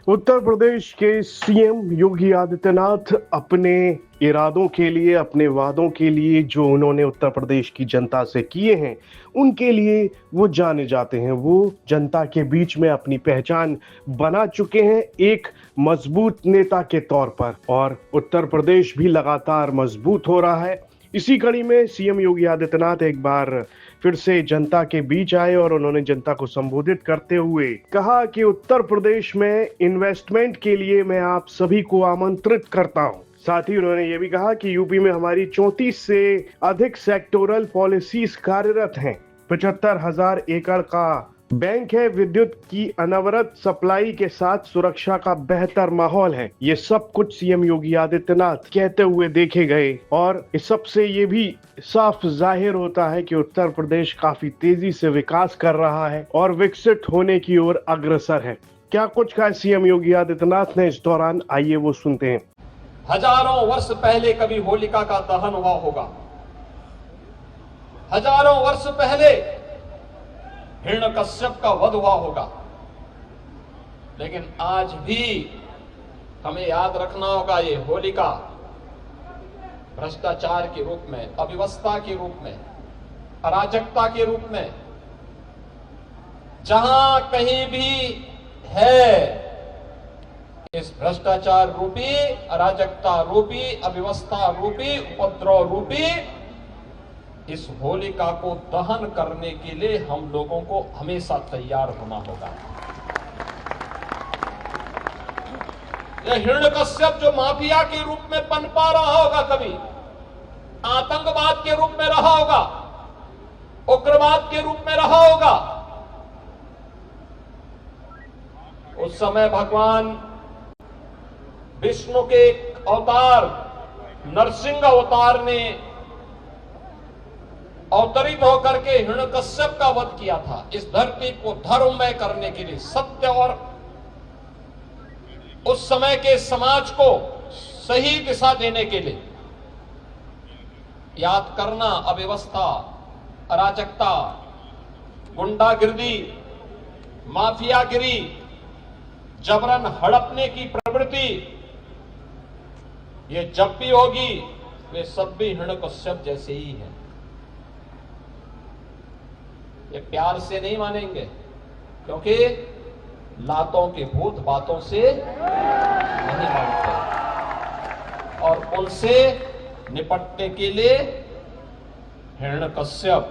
उत्तर प्रदेश के सीएम योगी आदित्यनाथ अपने इरादों के लिए, अपने वादों के लिए जो उन्होंने उत्तर प्रदेश की जनता से किए हैं, उनके लिए वो जाने जाते हैं। वो जनता के बीच में अपनी पहचान बना चुके हैं एक मजबूत नेता के तौर पर, और उत्तर प्रदेश भी लगातार मजबूत हो रहा है। इसी कड़ी में सीएम योगी आदित्यनाथ एक बार फिर से जनता के बीच आए और उन्होंने जनता को संबोधित करते हुए कहा कि उत्तर प्रदेश में इन्वेस्टमेंट के लिए मैं आप सभी को आमंत्रित करता हूं। साथ ही उन्होंने ये भी कहा कि यूपी में हमारी 34 से अधिक सेक्टोरल पॉलिसीज कार्यरत हैं। 75,000 एकड़ का बैंक है, विद्युत की अनवरत सप्लाई के साथ सुरक्षा का बेहतर माहौल है। ये सब कुछ सीएम योगी आदित्यनाथ कहते हुए देखे गए, और इस सब से ये भी साफ जाहिर होता है कि उत्तर प्रदेश काफी तेजी से विकास कर रहा है और विकसित होने की ओर अग्रसर है। क्या कुछ कहा सीएम योगी आदित्यनाथ ने इस दौरान, आइए वो सुनते हैं। हजारों वर्ष पहले कभी होलिका का दहन हुआ होगा। हजारों वर्ष पहले हिरण्यकश्यप का वध हुआ होगा। लेकिन आज भी हमें याद रखना होगा, ये होलिका भ्रष्टाचार के रूप में, अव्यवस्था के रूप में, अराजकता के रूप में, जहां कहीं भी है, इस भ्रष्टाचार रूपी, अराजकता रूपी, अव्यवस्था रूपी, उपद्रव रूपी इस होलिका को दहन करने के लिए हम लोगों को हमेशा तैयार होना होगा। यह हिरण्यकश्यप जो माफिया के रूप में पनपा रहा होगा, कभी आतंकवाद के रूप में रहा होगा, उग्रवाद के रूप में रहा होगा, उस समय भगवान विष्णु के अवतार नरसिंह अवतार ने अवतरित होकर के हिरण्यकश्यप का वध किया था, इस धरती को धर्ममय करने के लिए, सत्य और उस समय के समाज को सही दिशा देने के लिए। याद करना, अव्यवस्था, अराजकता, गुंडागिरी, माफियागिरी, जबरन हड़पने की प्रवृत्ति, ये जब भी होगी, वे सब भी हिरण्यकश्यप जैसे ही हैं। ये प्यार से नहीं मानेंगे, क्योंकि लातों के भूत बातों से नहीं मानते, और उनसे निपटने के लिए हिरण्यकश्यप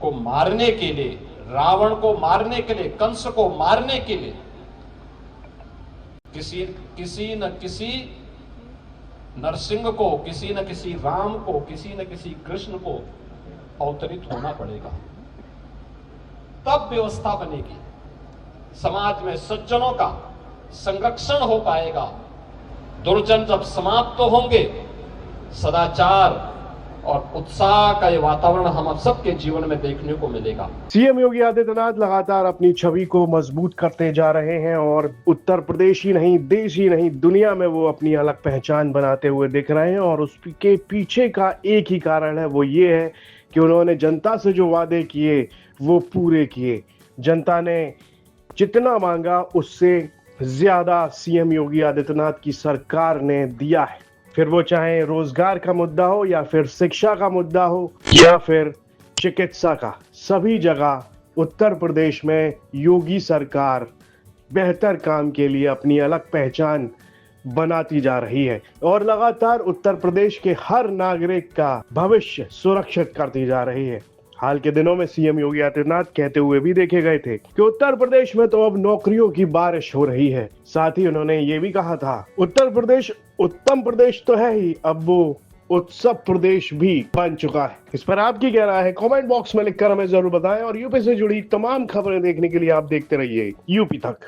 को मारने के लिए, रावण को मारने के लिए, कंस को मारने के लिए किसी न किसी नरसिंह को, किसी न किसी राम को, किसी न किसी कृष्ण को अवतरित होना पड़ेगा, तब व्यवस्था बनेगी। समाज में सज्जनों का संरक्षण हो पाएगा। दुर्जन जब समाप्त तो होंगे, सदाचार और उत्साह का ये वातावरण हम सबके जीवन में देखने को मिलेगा। सीएम योगी आदित्यनाथ लगातार अपनी छवि को मजबूत करते जा रहे हैं, और उत्तर प्रदेश ही नहीं, देश ही नहीं, दुनिया में वो अपनी अलग पहचान बनाते हुए दिख रहे हैं। और उसके पीछे का एक ही कारण है, वो ये है कि उन्होंने जनता से जो वादे किए वो पूरे किए। जनता ने जितना मांगा उससे ज्यादा सीएम योगी आदित्यनाथ की सरकार ने दिया है। फिर वो चाहे रोजगार का मुद्दा हो, या फिर शिक्षा का मुद्दा हो, या फिर चिकित्सा का, सभी जगह उत्तर प्रदेश में योगी सरकार बेहतर काम के लिए अपनी अलग पहचान बनाती जा रही है, और लगातार उत्तर प्रदेश के हर नागरिक का भविष्य सुरक्षित करती जा रही है। हाल के दिनों में सीएम योगी आदित्यनाथ कहते हुए भी देखे गए थे कि उत्तर प्रदेश में तो अब नौकरियों की बारिश हो रही है। साथ ही उन्होंने ये भी कहा था, उत्तर प्रदेश उत्तम प्रदेश तो है ही, अब वो उत्सव प्रदेश भी बन चुका है। इस पर आपकी क्या राय है, कमेंट बॉक्स में लिखकर हमें जरूर बताएं, और यूपी से जुड़ी तमाम खबरें देखने के लिए आप देखते रहिए यूपी तक।